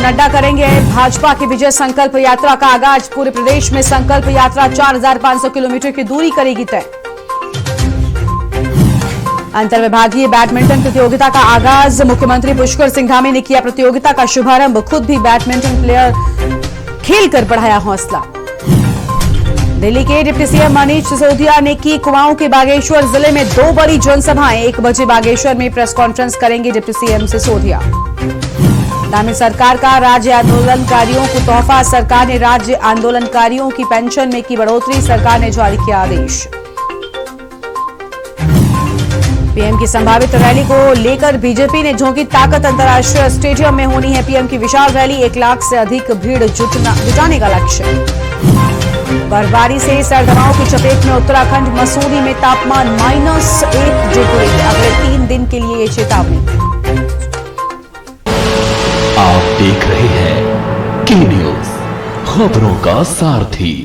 नड्डा करेंगे भाजपा की विजय संकल्प यात्रा का आगाज। पूरे प्रदेश में संकल्प यात्रा 4,500 किलोमीटर की दूरी करेगी तय। अंतरविभागीय बैडमिंटन प्रतियोगिता का आगाज। मुख्यमंत्री पुष्कर सिंह धामी ने किया प्रतियोगिता का शुभारंभ। खुद भी बैडमिंटन प्लेयर खेलकर बढ़ाया हौसला। दिल्ली के डिप्टी सीएम मनीष सिसोदिया ने की कुमाऊं के बागेश्वर जिले में 2 बड़ी जनसभाएं। 1 बजे बागेश्वर में प्रेस कॉन्फ्रेंस करेंगे डिप्टी सीएम सिसोदिया। धामी सरकार का राज्य आंदोलनकारियों को तोहफा। सरकार ने राज्य आंदोलनकारियों की पेंशन में की बढ़ोतरी। सरकार ने जारी किया आदेश। पीएम की संभावित रैली को लेकर बीजेपी ने झोंकी ताकत। अंतर्राष्ट्रीय स्टेडियम में होनी है पीएम की विशाल रैली। 1 लाख से अधिक भीड़ जुटाने का लक्ष्य। बर्फबारी से सर्द हवाओं की चपेट में उत्तराखंड। मसूरी में तापमान -1 डिग्री। अगले 3 दिन के लिए ये चेतावनी। आप देख रहे हैं के न्यूज, खबरों का सारथी।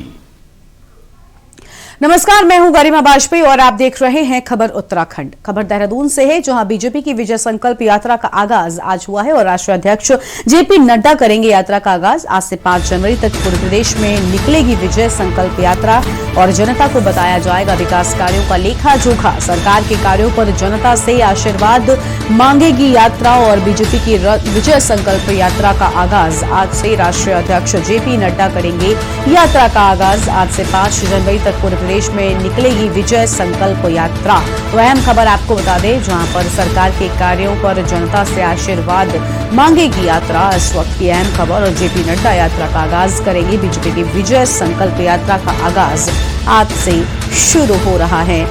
नमस्कार, मैं हूं गरिमा वाजपेयी और आप देख रहे हैं खबर उत्तराखंड। खबर देहरादून से है, जहां बीजेपी की विजय संकल्प यात्रा का आगाज आज हुआ है और राष्ट्रीय अध्यक्ष जेपी नड्डा करेंगे यात्रा का आगाज। आज से 5 जनवरी तक पूरे प्रदेश में निकलेगी विजय संकल्प यात्रा और जनता को बताया जाएगा विकास कार्यों का लेखा जोखा। सरकार के कार्यों पर जनता से आशीर्वाद मांगेगी यात्रा और बीजेपी की विजय संकल्प यात्रा का आगाज आज से राष्ट्रीय अध्यक्ष जेपी नड्डा करेंगे यात्रा का आगाज। आज से 5 जनवरी तक पूरे प्रदेश में निकलेगी विजय संकल्प यात्रा। तो अहम खबर आपको बता दें, जहां पर सरकार के कार्यों पर जनता से आशीर्वाद मांगेगी यात्रा। इस वक्त की अहम खबर। और जेपी नड्डा यात्रा का आगाज करेंगे। बीजेपी की विजय संकल्प यात्रा का आगाज आज से शुरू हो रहा है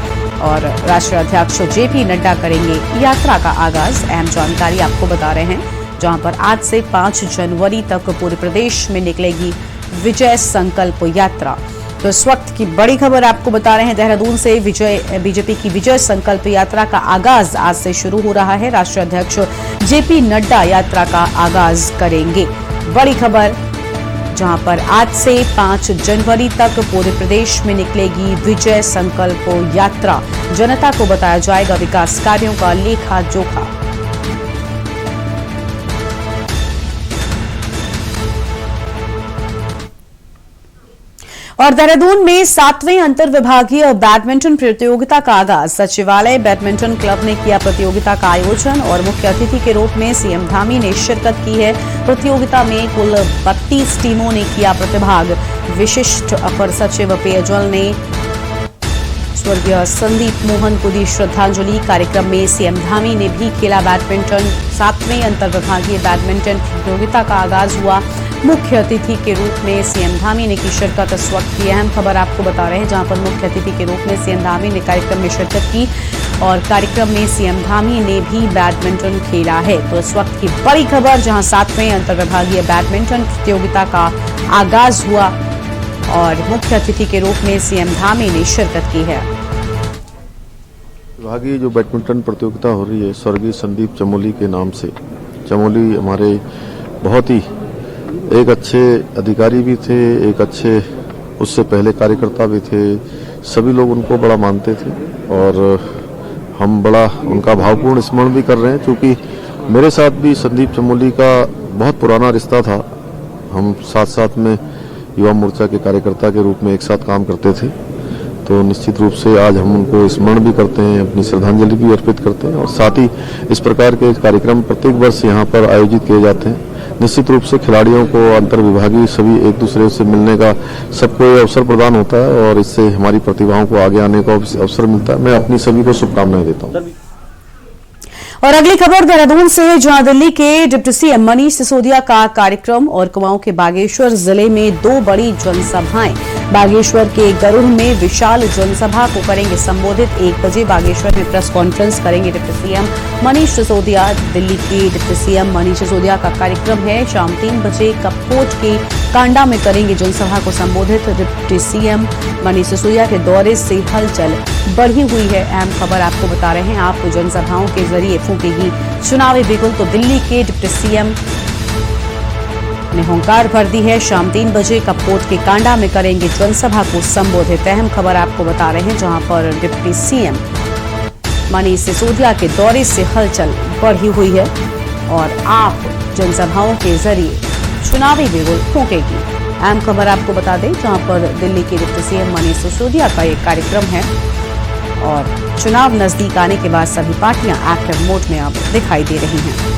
और राष्ट्रीय अध्यक्ष जेपी नड्डा करेंगे यात्रा का आगाज। अहम जानकारी आपको बता रहे हैं, जहां पर आज से 5 जनवरी तक पूरे प्रदेश में निकलेगी विजय संकल्प यात्रा। तो इस वक्त की बड़ी खबर आपको बता रहे हैं देहरादून से। बीजेपी की विजय संकल्प यात्रा का आगाज आज से शुरू हो रहा है। राष्ट्रीय अध्यक्ष जेपी नड्डा यात्रा का आगाज करेंगे। बड़ी खबर, जहां पर आज से 5 जनवरी तक पूरे प्रदेश में निकलेगी विजय संकल्प यात्रा। जनता को बताया जाएगा विकास कार्यों का लेखा जोखा। और देहरादून में 7वें अंतरविभागीय बैडमिंटन प्रतियोगिता का आगाज। सचिवालय बैडमिंटन क्लब ने किया प्रतियोगिता का आयोजन और मुख्य अतिथि के रूप में सीएम धामी ने शिरकत की है। प्रतियोगिता में कुल 32 टीमों ने किया प्रतिभाग। विशिष्ट अपर सचिव पेयजल ने स्वर्गीय संदीप मोहन को दी श्रद्धांजलि। कार्यक्रम में सीएम धामी ने भी खेला बैडमिंटन। 7वें अंतरविभागीय बैडमिंटन प्रतियोगिता का आगाज हुआ। मुख्य अतिथि के रूप में सीएम धामी ने की शिरकत। इस वक्त की अहम खबर आपको बता रहे हैं, जहां पर मुख्य अतिथि के रूप में सीएम धामी ने कार्यक्रम में शिरकत की और कार्यक्रम में सीएम धामी ने भी बैडमिंटन खेला है। तो इस वक्त की बड़ी खबर, जहां 7वें अंतरविभागीय बैडमिंटन प्रतियोगिता का आगाज हुआ और मुख्य अतिथि के रूप में सीएम धामी ने शिरकत की है। विभागीय जो बैडमिंटन प्रतियोगिता हो रही है स्वर्गीय संदीप चमोली के नाम से। चमोली हमारे बहुत ही एक अच्छे अधिकारी भी थे, एक अच्छे उससे पहले कार्यकर्ता भी थे। सभी लोग उनको बड़ा मानते थे और हम बड़ा उनका भावपूर्ण स्मरण भी कर रहे हैं, क्योंकि मेरे साथ भी संदीप चमोली का बहुत पुराना रिश्ता था। हम साथ साथ में युवा मोर्चा के कार्यकर्ता के रूप में एक साथ काम करते थे। तो निश्चित रूप से आज हम उनको स्मरण भी करते हैं, अपनी श्रद्धांजलि भी अर्पित करते हैं और साथ ही इस प्रकार के कार्यक्रम प्रत्येक वर्ष यहाँ पर आयोजित किए जाते हैं। निश्चित रूप से खिलाड़ियों को अंतर्विभागीय सभी एक दूसरे से मिलने का सबको अवसर प्रदान होता है और इससे हमारी प्रतिभाओं को आगे आने का अवसर मिलता है। मैं अपनी सभी को शुभकामनाएं देता हूँ। और अगली खबर देहरादून से है, जहां दिल्ली के डिप्टी सीएम मनीष सिसोदिया का कार्यक्रम और कुमाऊं के बागेश्वर जिले में 2 बड़ी जनसभाएं। बागेश्वर के गरुड़ में विशाल जनसभा को करेंगे संबोधित। 1 बजे बागेश्वर में प्रेस कॉन्फ्रेंस करेंगे डिप्टी सीएम मनीष सिसोदिया। दिल्ली के डिप्टी सीएम मनीष सिसोदिया का कार्यक्रम है। शाम 3 बजे कपकोट के कांडा में करेंगे जनसभा को संबोधित। डिप्टी सीएम मनीष सिसोदिया के दौरे से हलचल बढ़ी हुई है। अहम खबर आपको बता रहे हैं, आप जनसभाओं के जरिए फूकेगी चुनावी बिगुल। तो दिल्ली के डिप्टी सीएम ने हुंकार भर दी है। शाम 3 बजे कपकोट के कांडा में करेंगे जनसभा को संबोधित। अहम खबर आपको बता रहे हैं, जहां पर डिप्टी सीएम मनीष सिसोदिया के दौरे से हलचल बढ़ी हुई है और आप जनसभाओं के जरिए चुनावी बिगुल फूंकेगी। अहम खबर आपको बता दें, जहां पर दिल्ली के डिप्टी सीएम मनीष सिसोदिया का एक कार्यक्रम है और चुनाव नजदीक आने के बाद सभी पार्टियां एक्टिव मोड में अब दिखाई दे रही हैं।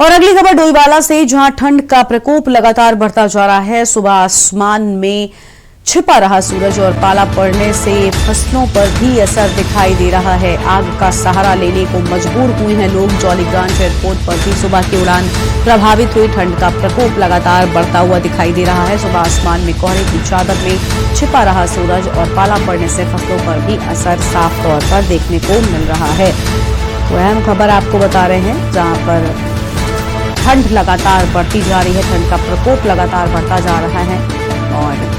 और अगली खबर डोईवाला से, जहां ठंड का प्रकोप लगातार बढ़ता जा रहा है। सुबह आसमान में छिपा रहा सूरज और पाला पड़ने से फसलों पर भी असर दिखाई दे रहा है। आग का सहारा लेने को मजबूर हुए हैं लोग। जॉलीग्रांट एयरपोर्ट पर भी सुबह की उड़ान प्रभावित हुई। ठंड का प्रकोप लगातार बढ़ता हुआ दिखाई दे रहा है। सुबह आसमान में कोहरे की चादर में छिपा रहा सूरज और पाला पड़ने से फसलों पर भी असर साफ तौर पर देखने को मिल रहा है। तो अहम खबर आपको बता रहे हैं, जहां पर ठंड लगातार बढ़ती जा रही है, ठंड का प्रकोप लगातार बढ़ता जा रहा है और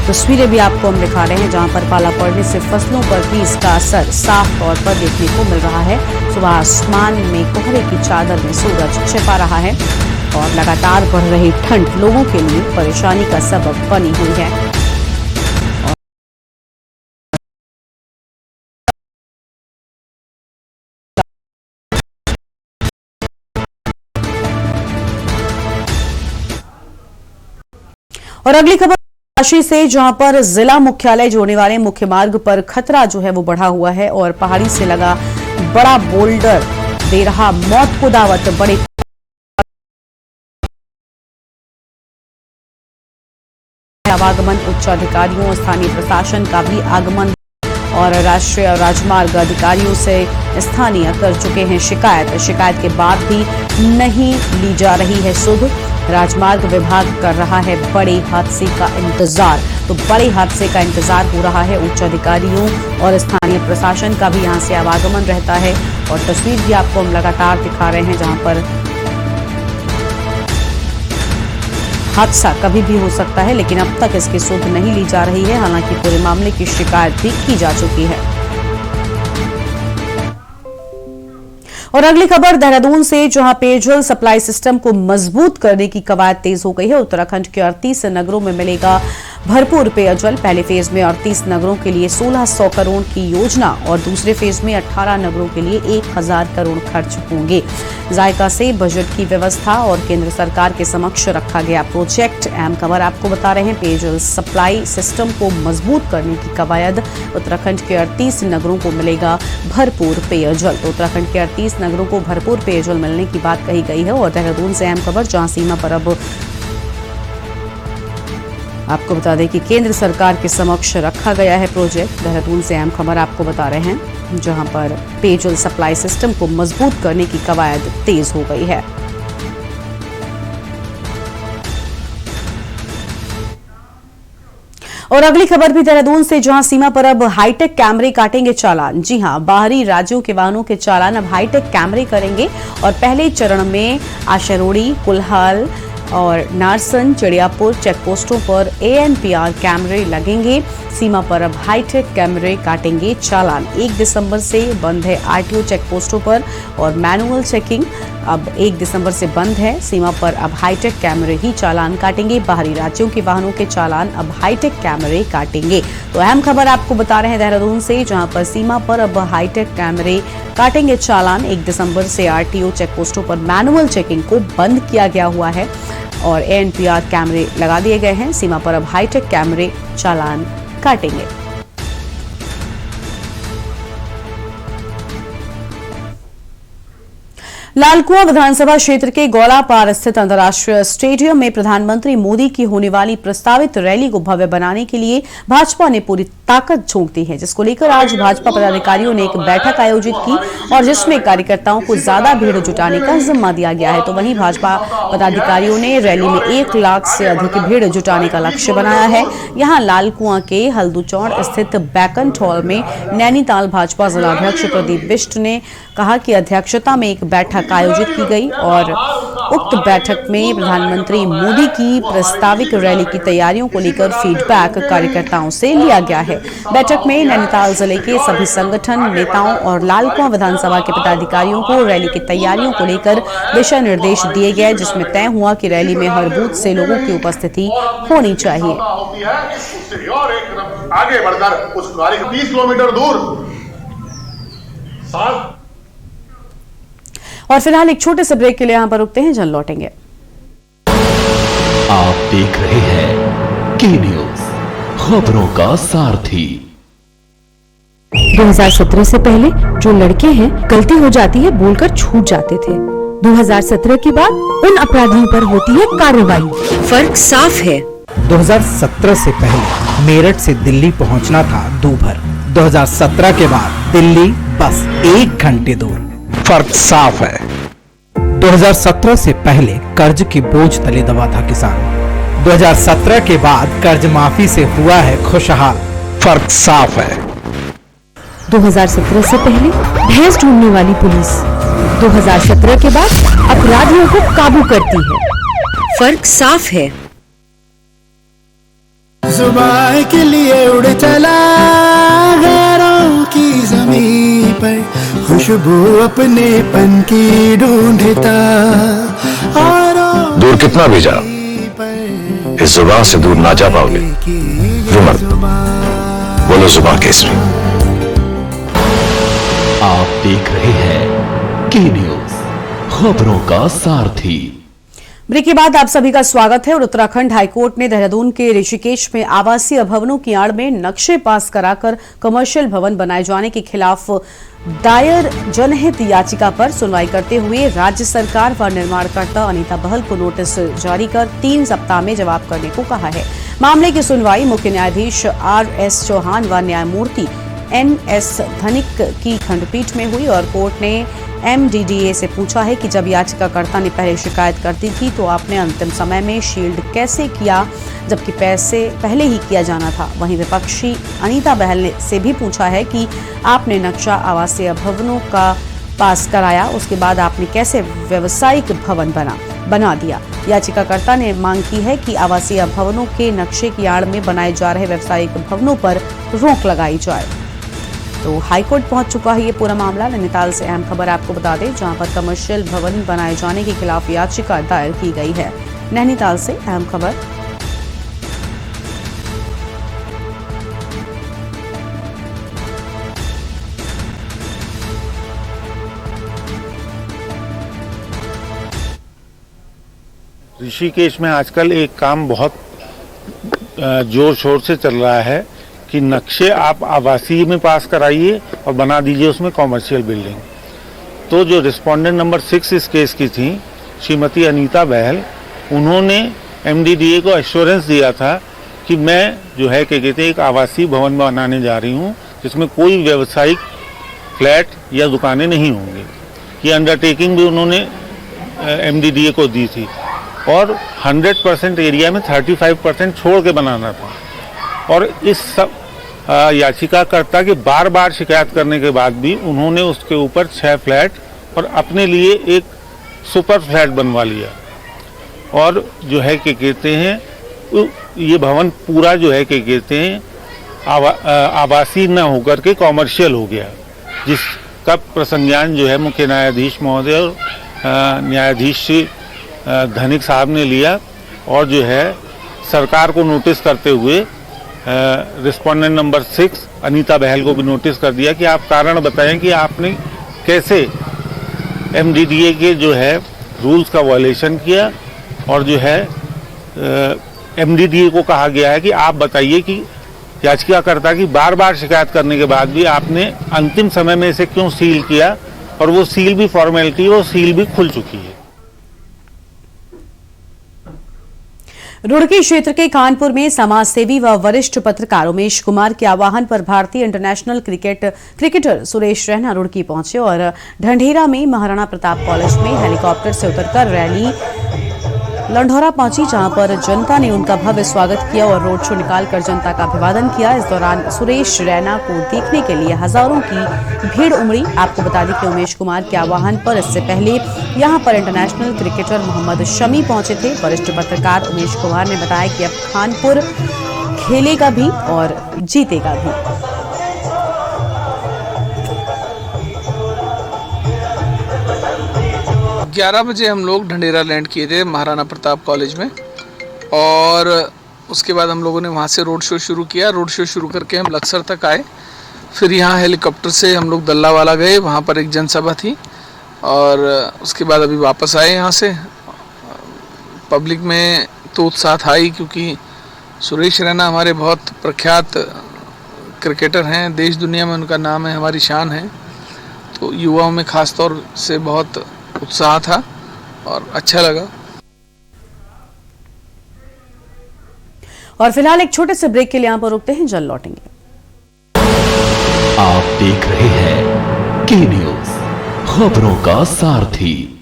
तस्वीरें भी आपको हम दिखा रहे हैं, जहां पर पाला पड़ने से फसलों पर भी इसका असर साफ तौर पर देखने को मिल रहा है। सुबह आसमान में कोहरे की चादर में सूरज छिपा रहा है और लगातार बढ़ रही ठंड लोगों के लिए परेशानी का सबब बनी हुई है। और अगली खबर काशी से, जहां पर जिला मुख्यालय जोड़ने वाले मुख्य मार्ग पर खतरा जो है वो बढ़ा हुआ है और पहाड़ी से लगा बड़ा बोल्डर दे रहा मौत को दावत। बड़े आवागमन, उच्च अधिकारियों, स्थानीय प्रशासन का भी आगमन और राष्ट्रीय राजमार्ग अधिकारियों से स्थानीय कर चुके हैं शिकायत के बाद भी नहीं ली जा रही है सुध। राजमार्ग विभाग कर रहा है बड़े हादसे का इंतजार। तो बड़े हादसे का इंतजार हो रहा है। उच्च अधिकारियों और स्थानीय प्रशासन का भी यहां से आवागमन रहता है और तस्वीर भी आपको हम लगातार दिखा रहे हैं, जहां पर हादसा कभी भी हो सकता है, लेकिन अब तक इसकी सुध नहीं ली जा रही है। हालांकि पूरे मामले की शिकायत भी की जा चुकी है। और अगली खबर देहरादून से, जहां पेयजल सप्लाई सिस्टम को मजबूत करने की कवायद तेज हो गई है। उत्तराखंड के 38 नगरों में मिलेगा भरपूर पेयजल। पहले फेज में 38 नगरों के लिए 1600 करोड़ की योजना और दूसरे फेज में 18 नगरों के लिए 1000 करोड़ खर्च होंगे। जायका से बजट की व्यवस्था और केंद्र सरकार के समक्ष रखा गया प्रोजेक्ट। अहम खबर आपको बता रहे हैं, पेयजल सप्लाई सिस्टम को मजबूत करने की कवायद। उत्तराखंड के 38 नगरों को मिलेगा भरपूर पेयजल। तो उत्तराखंड के 38 नगरों को भरपूर पेयजल मिलने की बात कही गई है। और देहरादून से अहम खबर, जहां सीमा पर अब आपको बता दें कि केंद्र सरकार के समक्ष रखा गया है प्रोजेक्ट। देहरादून से अहम खबर आपको बता रहे हैं, जहां पर पेयजल सप्लाई सिस्टम को मजबूत करने की कवायद तेज हो गई है। और अगली खबर भी देहरादून से, जहां सीमा पर अब हाईटेक कैमरे काटेंगे चालान। जी हां, बाहरी राज्यों के वाहनों के चालान अब हाईटेक कैमरे करेंगे और पहले चरण में आशरोड़ी, कुल्हाल और नारसन, चिड़ियापुर चेकपोस्टों पर ANPR कैमरे लगेंगे। सीमा पर अब हाईटेक कैमरे काटेंगे चालान। 1 दिसंबर से बंद है RTO चेकपोस्टों पर और मैनुअल चेकिंग अब 1 दिसंबर से बंद है। सीमा पर अब हाईटेक कैमरे ही चालान काटेंगे। बाहरी राज्यों के वाहनों के चालान अब हाईटेक कैमरे काटेंगे। तो अहम खबर आपको बता रहे हैं देहरादून से, जहां पर सीमा पर अब हाईटेक कैमरे काटेंगे चालान। 1 दिसंबर से RTO चेकपोस्टों पर मैनुअल चेकिंग को बंद किया गया हुआ है और ANPR कैमरे लगा दिए गए हैं। सीमा पर अब हाईटेक कैमरे चालान काटेंगे। लालकुआं विधानसभा क्षेत्र के गौलापार स्थित अंतर्राष्ट्रीय स्टेडियम में प्रधानमंत्री मोदी की होने वाली प्रस्तावित रैली को भव्य बनाने के लिए भाजपा ने पूरी ताकत झोंक दी है, जिसको लेकर आज भाजपा पदाधिकारियों ने एक बैठक आयोजित की और जिसमें कार्यकर्ताओं को ज्यादा भीड़ जुटाने का जिम्मा दिया गया है। तो वहीं भाजपा पदाधिकारियों ने रैली में 1 लाख से अधिक भीड़ जुटाने का लक्ष्य बनाया है। यहाँ लालकुआं के हल्दूचौड़ स्थित बैकंट हॉल में नैनीताल भाजपा जिलाध्यक्ष प्रदीप बिष्ट ने कहा कि अध्यक्षता में एक बैठक आयोजित की गई और उक्त बैठक में प्रधानमंत्री मोदी की प्रस्तावित रैली की तैयारियों को लेकर फीडबैक कार्यकर्ताओं से लिया गया है। बैठक में नैनीताल जिले के सभी संगठन नेताओं और लालकुआं विधानसभा के पदाधिकारियों को रैली की तैयारियों को लेकर दिशा निर्देश दिए गए, जिसमें तय हुआ कि रैली में हर बूथ से लोगों की उपस्थिति होनी चाहिए। आगे बढ़कर उस 30 किलोमीटर दूर और फिलहाल एक छोटे से ब्रेक के लिए यहां पर रुकते हैं, जल्द लौटेंगे। आप देख रहे हैं के न्यूज, खबरों का सारथी। 2017 से पहले जो लड़के हैं गलती हो जाती है बोलकर छूट जाते थे। 2017 के बाद उन अपराधियों पर होती है कार्रवाई। फर्क साफ है। 2017 से पहले मेरठ से दिल्ली पहुंचना था दूभर। 2017 के बाद दिल्ली बस 1 घंटे दूर। फर्क साफ है। 2017 से पहले कर्ज के बोझ तले दबा था किसान। 2017 के बाद कर्ज माफी से हुआ है खुशहाल। फर्क साफ है। 2017 से पहले भैंस ढूंढने वाली पुलिस 2017 के बाद अपराधियों को काबू करती है। फर्क साफ है। जुबान के लिए उड़ चला गैरों की ज़मीं पर, खुशबू अपने पन की ढूंढता। दूर कितना भी जा, इस जुबान से दूर ना जा पाओगे। विमल, बोलो जुबान केसरी। आप देख रहे हैं के न्यूज, खबरों का सारथी। ब्रेक के बाद आप सभी का स्वागत है। और उत्तराखंड हाईकोर्ट ने देहरादून के ऋषिकेश में आवासीय भवनों की आड़ में नक्शे पास कराकर कमर्शियल भवन बनाए जाने के खिलाफ दायर जनहित याचिका पर सुनवाई करते हुए राज्य सरकार व निर्माणकर्ता अनीता बहल को नोटिस जारी कर 3 सप्ताह में जवाब करने को कहा है। मामले की सुनवाई मुख्य न्यायाधीश RS चौहान व न्यायमूर्ति NS धनिक की खंडपीठ में हुई और कोर्ट ने MDDA से पूछा है कि जब याचिकाकर्ता ने पहले शिकायत करती थी तो आपने अंतिम समय में शील्ड कैसे किया, जबकि पैसे पहले ही किया जाना था। वहीं विपक्षी अनीता बहल ने से भी पूछा है कि आपने नक्शा आवासीय भवनों का पास कराया, उसके बाद आपने कैसे व्यवसायिक भवन बना दिया। याचिकाकर्ता ने मांग की है कि आवासीय भवनों के नक्शे की आड़ में बनाए जा रहे व्यवसायिक भवनों पर रोक लगाई जाए। तो हाईकोर्ट पहुंच चुका है ये पूरा मामला। नैनीताल से अहम खबर आपको बता दें, जहां पर कमर्शियल भवन बनाए जाने के खिलाफ याचिका दायर की गई है। नैनीताल से अहम खबर। ऋषिकेश में आजकल एक काम बहुत जोर शोर से चल रहा है कि नक्शे आप आवासीय में पास कराइए और बना दीजिए उसमें कॉमर्शियल बिल्डिंग। तो जो रिस्पोंडेंट नंबर 6 इस केस की थी, श्रीमती अनीता बहल, उन्होंने MDDA को एश्योरेंस दिया था कि मैं जो है क्या कहते हैं एक आवासीय भवन बनाने जा रही हूँ जिसमें कोई व्यावसायिक फ्लैट या दुकानें नहीं होंगी। ये अंडरटेकिंग भी उन्होंने MDDA को दी थी और 100% एरिया में 35% छोड़ के बनाना था। और इस सब याचिकाकर्ता के बार बार शिकायत करने के बाद भी उन्होंने उसके ऊपर 6 फ्लैट और अपने लिए एक सुपर फ्लैट बनवा लिया। और जो है क्या कहते हैं ये भवन पूरा जो है क्या कहते हैं आवासीय न होकर के कॉमर्शियल हो गया, जिसका प्रसंज्ञान जो है मुख्य न्यायाधीश महोदय और न्यायाधीश धनिक साहब ने लिया और जो है सरकार को नोटिस करते हुए रिस्पोंडेंट नंबर 6 अनीता बहल को भी नोटिस कर दिया कि आप कारण बताएं कि आपने कैसे MDDA के जो है रूल्स का वायलेशन किया। और जो है MDDA को कहा गया है कि आप बताइए कि याचिकाकर्ता की बार बार शिकायत करने के बाद भी आपने अंतिम समय में इसे क्यों सील किया, और वो सील भी फॉर्मेलिटी, वो सील भी खुल चुकी है। रुड़की क्षेत्र के कानपुर में समाजसेवी व वरिष्ठ पत्रकार उमेश कुमार के आह्वान पर भारतीय इंटरनेशनल क्रिकेटर सुरेश रैना रुड़की पहुंचे और ढंढेरा में महाराणा प्रताप कॉलेज में हेलीकॉप्टर से उतरकर रैली लंढौरा पहुंची, जहां पर जनता ने उनका भव्य स्वागत किया और रोड शो निकालकर जनता का अभिवादन किया। इस दौरान सुरेश रैना को देखने के लिए हजारों की भीड़ उमड़ी। आपको बता दें कि उमेश कुमार के आह्वान पर इससे पहले यहां पर इंटरनेशनल क्रिकेटर मोहम्मद शमी पहुंचे थे। वरिष्ठ पत्रकार उमेश कुमार ने बताया कि अब कानपुर खेलेगा भी और जीतेगा भी। 11 बजे हम लोग ढंढेरा लैंड किए थे महाराणा प्रताप कॉलेज में, और उसके बाद हम लोगों ने वहाँ से रोड शो शुरू किया। रोड शो शुरू करके हम लक्सर तक आए फिर यहाँ हेलीकॉप्टर से हम लोग दल्लावाला गए, वहाँ पर एक जनसभा थी और उसके बाद अभी वापस आए यहाँ से। पब्लिक में तो उत्साह था ही, क्योंकि सुरेश रैना हमारे बहुत प्रख्यात क्रिकेटर हैं, देश दुनिया में उनका नाम है, हमारी शान है। तो युवाओं में ख़ास तौर से बहुत उत्साह था और अच्छा लगा। और फिलहाल एक छोटे से ब्रेक के लिए यहाँ पर रुकते हैं, जल्द लौटेंगे। आप देख रहे हैं के न्यूज, खबरों का सारथी।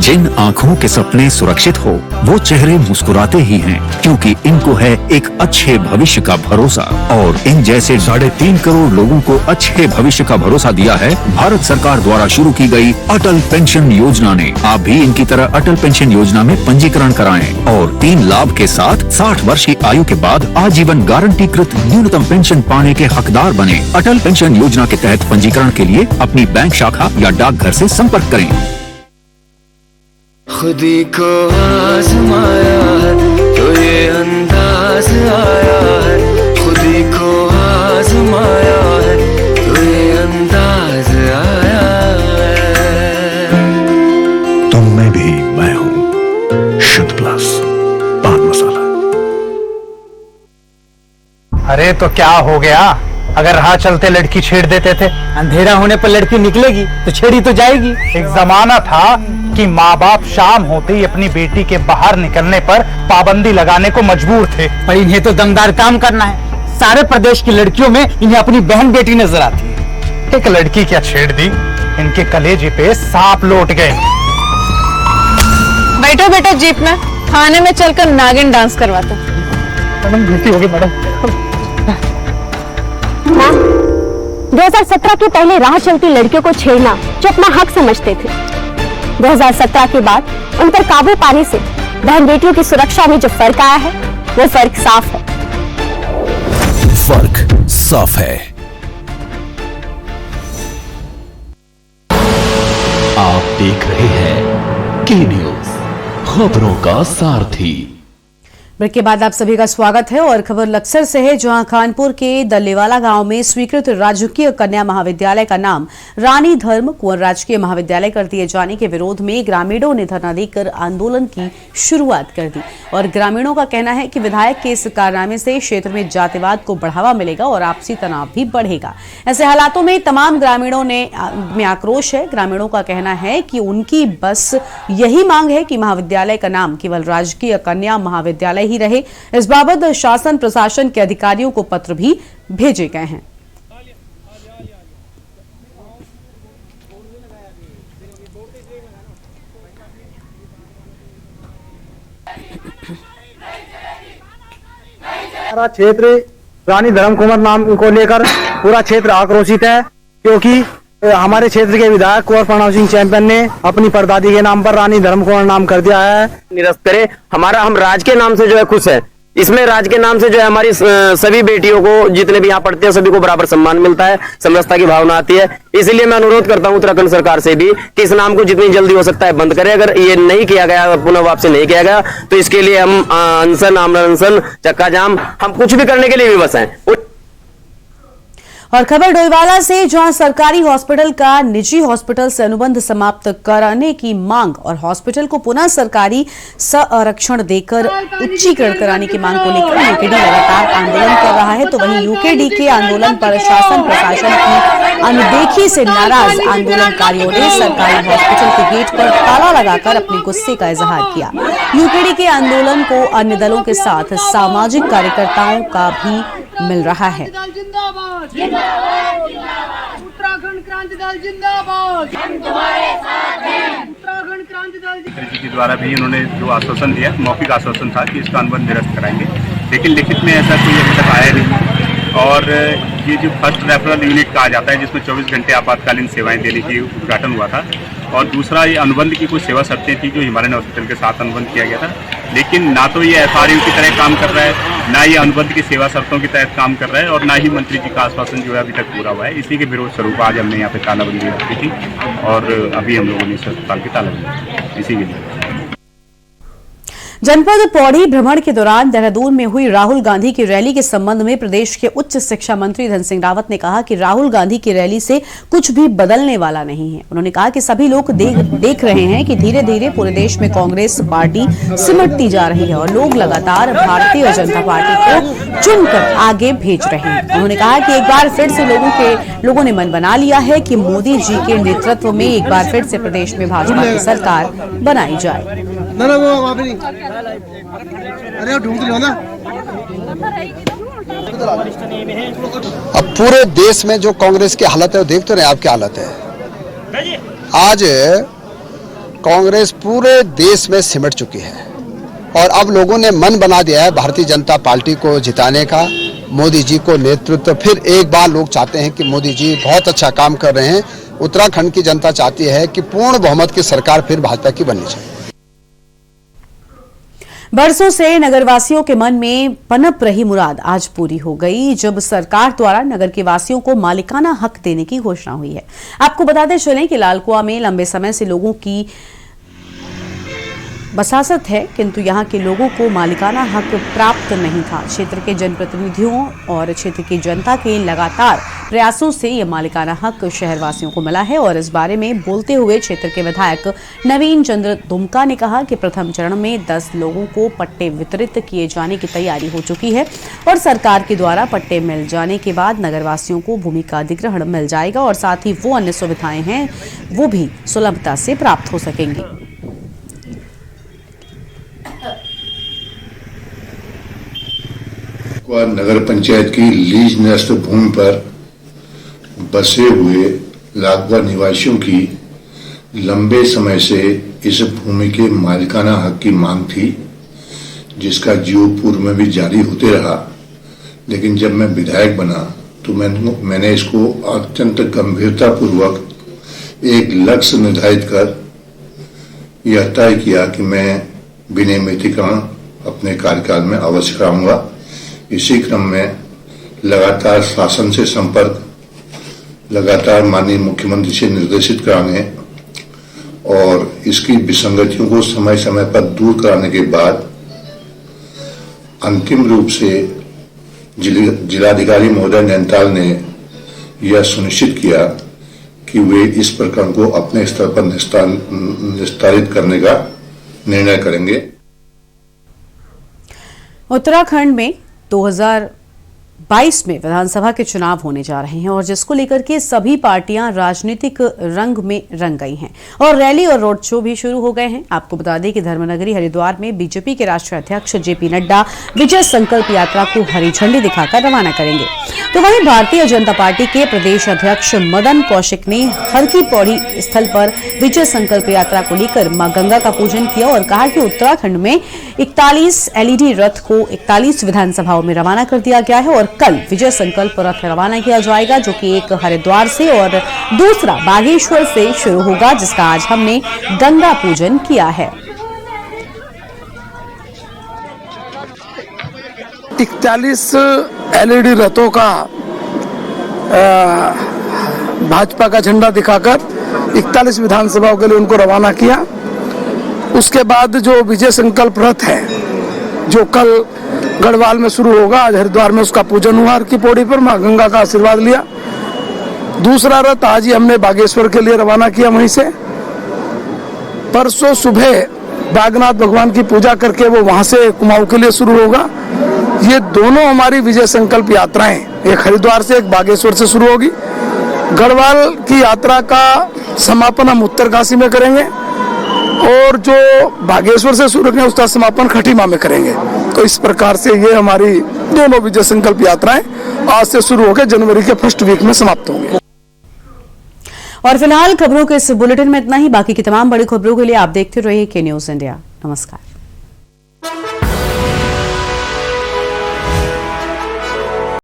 जिन आंखों के सपने सुरक्षित हो वो चेहरे मुस्कुराते ही हैं, क्योंकि इनको है एक अच्छे भविष्य का भरोसा। और इन जैसे 3.5 करोड़ लोगों को अच्छे भविष्य का भरोसा दिया है भारत सरकार द्वारा शुरू की गई अटल पेंशन योजना ने। आप भी इनकी तरह अटल पेंशन योजना में पंजीकरण कराएं और 3 लाभ के साथ 60 वर्ष की आयु के बाद आजीवन गारंटीकृत न्यूनतम पेंशन पाने के हकदार बने। अटल पेंशन योजना के तहत पंजीकरण के लिए अपनी बैंक शाखा या डाकघर से संपर्क करें। खुदी को आजमाया है तो ये अंदाज आया है, खुदी को आजमाया है तो ये अंदाज आया है। तुम में भी मैं हूं, शुद्ध प्लस पान मसाला। अरे तो क्या हो गया, अगर राह चलते लड़की छेड़ देते थे, अंधेरा होने पर लड़की निकलेगी तो छेड़ी तो जाएगी। एक जमाना था कि माँ बाप शाम होते ही अपनी बेटी के बाहर निकलने पर पाबंदी लगाने को मजबूर थे, पर इन्हें तो दमदार काम करना है। सारे प्रदेश की लड़कियों में इन्हें अपनी बहन बेटी नजर आती है। एक लड़की क्या छेड़ दी, इनके कलेजे पे सांप लौट गए। बैठो बेटा जीप में, थाने में चलकर नागिन डांस करवाते। मैडम गलती होगी मैडम। 2017 के पहले राह चलती लड़कियों को छेड़ना जो अपना हक समझते थे, 2017 के बाद उन पर काबू पाने से बहन बेटियों की सुरक्षा में जो फर्क आया है वो फर्क साफ है। फर्क साफ है। आप देख रहे हैं के न्यूज, खबरों का सारथी। ब्रेक के बाद आप सभी का स्वागत है और खबर लक्सर से है, जहां खानपुर के दल्लेवाला गांव में स्वीकृत राजकीय कन्या महाविद्यालय का नाम रानी धर्म कुंवर राजकीय महाविद्यालय कर दिए जाने के विरोध में ग्रामीणों ने धरना देकर आंदोलन की शुरुआत कर दी। और ग्रामीणों का कहना है कि विधायक के इस कारनामे से क्षेत्र में जातिवाद को बढ़ावा मिलेगा और आपसी तनाव भी बढ़ेगा। ऐसे हालातों में तमाम ग्रामीणों में आक्रोश है। ग्रामीणों का कहना है कि उनकी बस यही मांग है कि महाविद्यालय का नाम केवल राजकीय कन्या महाविद्यालय ही रहे। इस बाबत शासन प्रशासन के अधिकारियों को पत्र भी भेजे गए हैं। हमारा क्षेत्र रानी धर्म कुंवर नाम को लेकर पूरा क्षेत्र आक्रोशित है, क्योंकि हमारे क्षेत्र के विधायक कुंवर प्रणव सिंह चैंपियन ने अपनी परदादी के नाम पर रानी धर्म कुंवर नाम कर दिया है। निरस्त करे हमारा, हम राज के नाम से जो है खुश है। इसमें राज के नाम से जो है हमारी सभी बेटियों को, जितने भी यहाँ पढ़ते हैं सभी को बराबर सम्मान मिलता है, समरसता की भावना आती है। इसलिए मैं अनुरोध करता हूँ उत्तराखंड सरकार से भी कि इस नाम को जितनी जल्दी हो सकता है बंद करे। अगर ये नहीं किया गया, पुनः वापसी नहीं किया गया, तो इसके लिए हम अनशन, आमरण अनशन, चक्का जाम, हम कुछ भी करने के लिए विवश हैं। और खबर डोईवाला से, जहां सरकारी हॉस्पिटल का निजी हॉस्पिटल से अनुबंध समाप्त कराने की मांग और हॉस्पिटल को पुनः सरकारी संरक्षण देकर उच्चीकरण कराने की मांग को लेकर यूकेडी लगातार आंदोलन कर रहा है। तो वहीं यूकेडी के आंदोलन पर शासन प्रशासन की अनदेखी से नाराज आंदोलनकारियों ने सरकारी हॉस्पिटल के गेट पर ताला लगाकर अपने गुस्से का इजहार किया। यूकेडी के आंदोलन को अन्य दलों के साथ सामाजिक कार्यकर्ताओं का भी मिल रहा है। उत्तराखंड क्रांति दल जिंदाबाद, हम तुम्हारे साथ हैं। उत्तराखंड क्रांति दल जी के द्वारा भी उन्होंने जो आश्वासन दिया, मौखिक आश्वासन था कि इसका अनुबंध निरस्त कराएंगे, लेकिन लिखित में ऐसा कोई अभी तक आया नहीं। और ये जो फर्स्ट रेफरल यूनिट कहा जाता है, जिसमें 24 घंटे आपातकालीन सेवाएं देने की उद्घाटन हुआ था, और दूसरा ये अनुबंध की कुछ सेवा शर्तें थी जो हिमालयन हॉस्पिटल के साथ अनुबंध किया गया था, लेकिन ना तो ये FRU की तरह काम कर रहा है, ना ये अनुबंध की सेवा शर्तों के तहत काम कर रहा है, और ना ही मंत्री जी का आश्वासन जो है अभी तक पूरा हुआ है। इसी के विरोध स्वरूप आज हमने यहाँ पे तालाबंदी रखी थी और अभी हम लोगों ने इस अस्पताल की तालाबंदी इसी के लिए। जनपद पौड़ी भ्रमण के दौरान देहरादून में हुई राहुल गांधी की रैली के संबंध में प्रदेश के उच्च शिक्षा मंत्री धन सिंह रावत ने कहा कि राहुल गांधी की रैली से कुछ भी बदलने वाला नहीं है। उन्होंने कहा कि सभी लोग देख रहे हैं कि धीरे धीरे पूरे देश में कांग्रेस पार्टी सिमटती जा रही है और लोग लगातार भारतीय जनता पार्टी को चुनकर आगे भेज रहे हैं। उन्होंने कहा कि एक बार फिर से लोगों ने मन बना लिया है कि मोदी जी के नेतृत्व में एक बार फिर से प्रदेश में भाजपा की सरकार बनाई जाए। अब पूरे देश में जो कांग्रेस की हालत है वो देख तो रहे आप क्या हालत है। आज कांग्रेस पूरे देश में सिमट चुकी है और अब लोगों ने मन बना दिया है भारतीय जनता पार्टी को जिताने का। मोदी जी को नेतृत्व फिर एक बार लोग चाहते हैं कि मोदी जी बहुत अच्छा काम कर रहे हैं। उत्तराखंड की जनता चाहती है कि पूर्ण बहुमत की सरकार फिर भाजपा की बननी चाहिए। बरसों से नगरवासियों के मन में पनप रही मुराद आज पूरी हो गई जब सरकार द्वारा नगर के वासियों को मालिकाना हक देने की घोषणा हुई है। आपको बताते चलें कि लालकुआं में लंबे समय से लोगों की बसासत है, किंतु यहां के लोगों को मालिकाना हक प्राप्त नहीं था। क्षेत्र के जनप्रतिनिधियों और क्षेत्र की जनता के लगातार प्रयासों से यह मालिकाना हक शहरवासियों को मिला है और इस बारे में बोलते हुए क्षेत्र के विधायक नवीन चंद्र दुमका ने कहा कि प्रथम चरण में 10 लोगों को पट्टे वितरित किए जाने की तैयारी हो चुकी है और सरकार के द्वारा पट्टे मिल जाने के बाद नगरवासियों को भूमि का अधिग्रहण मिल जाएगा और साथ ही वो अन्य सुविधाएं हैं वो भी सुलभता से प्राप्त हो सकेंगी। नगर पंचायत की लीज निरस्त भूमि पर बसे हुए लाखवा निवासियों की लंबे समय से इस भूमि के मालिकाना हक की मांग थी, जिसका जीओ पूर्व में भी जारी होते रहा। लेकिन जब मैं विधायक बना तो मैंने इसको अत्यंत गंभीरता पूर्वक एक लक्ष्य निर्धारित कर यह तय किया कि मैं विनियमितीकरण अपने कार्यकाल में अवश्य कराऊंगा। इसी क्रम में लगातार शासन से संपर्क, लगातार माननीय मुख्यमंत्री से निर्देशित कराने और इसकी विसंगतियों को समय समय पर दूर कराने के बाद अंतिम रूप से जिलाधिकारी महोदय नैनीताल ने यह सुनिश्चित किया कि वे इस प्रकरण को अपने स्तर पर निस्तारित करने का निर्णय करेंगे। उत्तराखंड में 2022 में विधानसभा के चुनाव होने जा रहे हैं और जिसको लेकर के सभी पार्टियां राजनीतिक रंग में रंग गई हैं और रैली और रोड शो भी शुरू हो गए हैं। आपको बता दें कि धर्मनगरी हरिद्वार में बीजेपी के राष्ट्रीय अध्यक्ष जेपी नड्डा विजय संकल्प यात्रा को हरी झंडी दिखाकर रवाना करेंगे। तो वहीं भारतीय जनता पार्टी के प्रदेश अध्यक्ष मदन कौशिक ने हर की पौड़ी स्थल पर विजय संकल्प यात्रा को लेकर मां गंगा का पूजन किया और कहा कि उत्तराखंड में 41 एलईडी रथ को 41 विधानसभाओं में रवाना कर दिया गया है और कल विजय संकल्प रथ रवाना किया जाएगा, जो कि एक हरिद्वार से और दूसरा बागेश्वर से शुरू होगा, जिसका आज हमने गंगा पूजन किया है। 41 एलईडी रथों का भाजपा का झंडा दिखाकर 41 विधानसभाओं के लिए उनको रवाना किया। उसके बाद जो विजय संकल्प रथ है जो कल गढ़वाल में शुरू होगा, आज हरिद्वार में उसका पूजन हुआ हर की पौड़ी पर, मां गंगा का आशीर्वाद लिया। दूसरा रथ आज ही हमने बागेश्वर के लिए रवाना किया वहीं से। परसों सुबह बागनाथ भगवान की पूजा करके वो वहां से कुमाऊं के लिए शुरू होगा। ये दोनों हमारी विजय संकल्प यात्राएं एक हरिद्वार से एक बागेश्वर से शुरू होगी। गढ़वाल की यात्रा का समापन हम उत्तरकाशी में करेंगे और जो बागेश्वर से शुरू करेंगे उसका समापन खटीमा में करेंगे। तो इस प्रकार से ये हमारी दोनों विजय संकल्प यात्राएं आज से शुरू होकर जनवरी के फर्स्ट वीक में समाप्त होंगे। और फिलहाल खबरों के इस बुलेटिन में इतना ही। बाकी की तमाम बड़ी खबरों के लिए आप देखते रहिए के न्यूज़ इंडिया। नमस्कार।